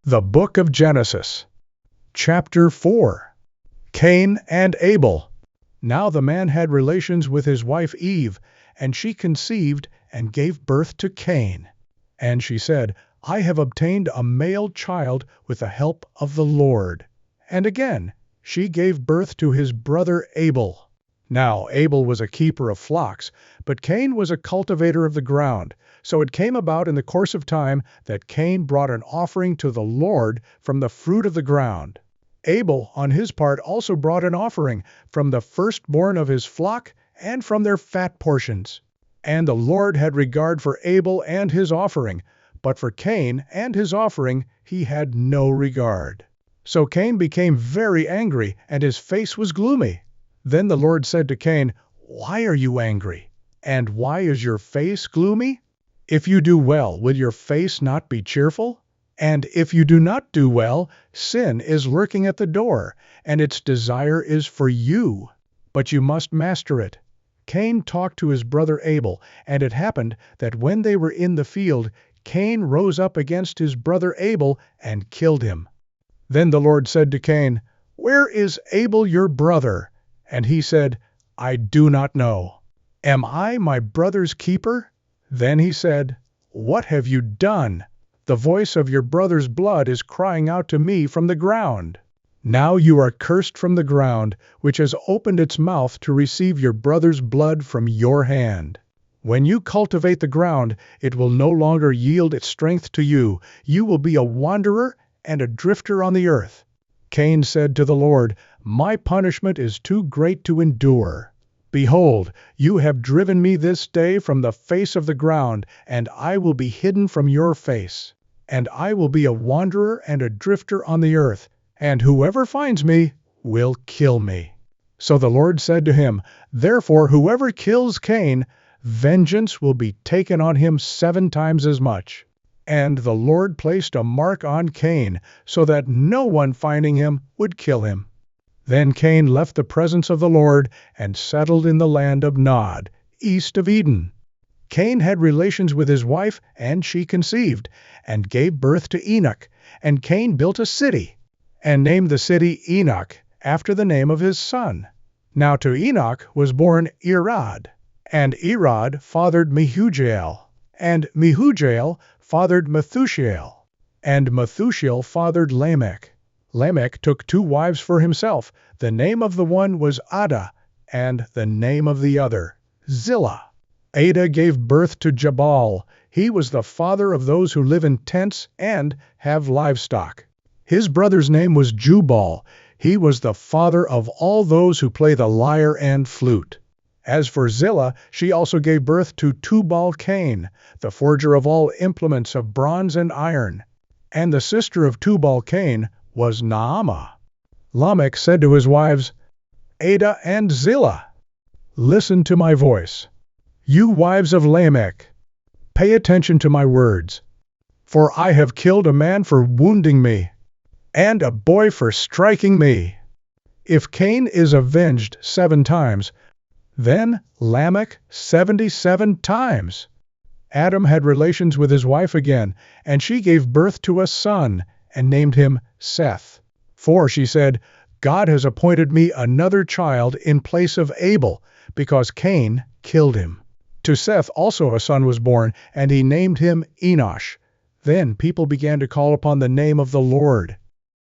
The Book of Genesis, Chapter 4. Cain and Abel. Now the man had relations with his wife Eve, and she conceived and gave birth to Cain. And she said, I have obtained a male child with the help of the Lord. And again she gave birth to his brother Abel. Now Abel was a keeper of flocks, but Cain was a cultivator of the ground. So it came about in the course of time that Cain brought an offering to the Lord from the fruit of the ground. Abel, on his part, also brought an offering from the firstborn of his flock and from their fat portions. And the Lord had regard for Abel and his offering, but for Cain and his offering he had no regard. So Cain became very angry, and his face was gloomy. Then the Lord said to Cain, Why are you angry? And why is your face gloomy? If you do well, will your face not be cheerful? And if you do not do well, sin is lurking at the door, and its desire is for you, but you must master it. Cain talked to his brother Abel, and it happened that when they were in the field, Cain rose up against his brother Abel and killed him. Then the Lord said to Cain, Where is Abel your brother? And he said, I do not know. Am I my brother's keeper? Then he said, What have you done? The voice of your brother's blood is crying out to me from the ground. Now you are cursed from the ground, which has opened its mouth to receive your brother's blood from your hand. When you cultivate the ground, it will no longer yield its strength to you. You will be a wanderer and a drifter on the earth. Cain said to the Lord, My punishment is too great to endure. Behold, you have driven me this day from the face of the ground, and I will be hidden from your face. And I will be a wanderer and a drifter on the earth, and whoever finds me will kill me. So the Lord said to him, Therefore whoever kills Cain, vengeance will be taken on him 7 times as much. And the Lord placed a mark on Cain, so that no one finding him would kill him. Then Cain left the presence of the Lord and settled in the land of Nod, east of Eden. Cain had relations with his wife, and she conceived, and gave birth to Enoch. And Cain built a city, and named the city Enoch, after the name of his son. Now to Enoch was born Irad, and Irad fathered Mehujael, and Mehujael fathered Methushael, and Methushael fathered Lamech. Lamech took 2 wives for himself. The name of the one was Adah, and the name of the other, Zillah. Adah gave birth to Jabal. He was the father of those who live in tents and have livestock. His brother's name was Jubal. He was the father of all those who play the lyre and flute. As for Zillah, she also gave birth to Tubal-Cain, the forger of all implements of bronze and iron. And the sister of Tubal-Cain was Naamah. Lamech said to his wives, Adah and Zillah, Listen to my voice. You wives of Lamech, pay attention to my words. For I have killed a man for wounding me, and a boy for striking me. If Cain is avenged 7 times, then Lamech 77 times. Adam had relations with his wife again, and she gave birth to a son, and named him Seth. For she said, God has appointed me another child in place of Abel, because Cain killed him. To Seth also a son was born, and he named him Enosh. Then people began to call upon the name of the Lord.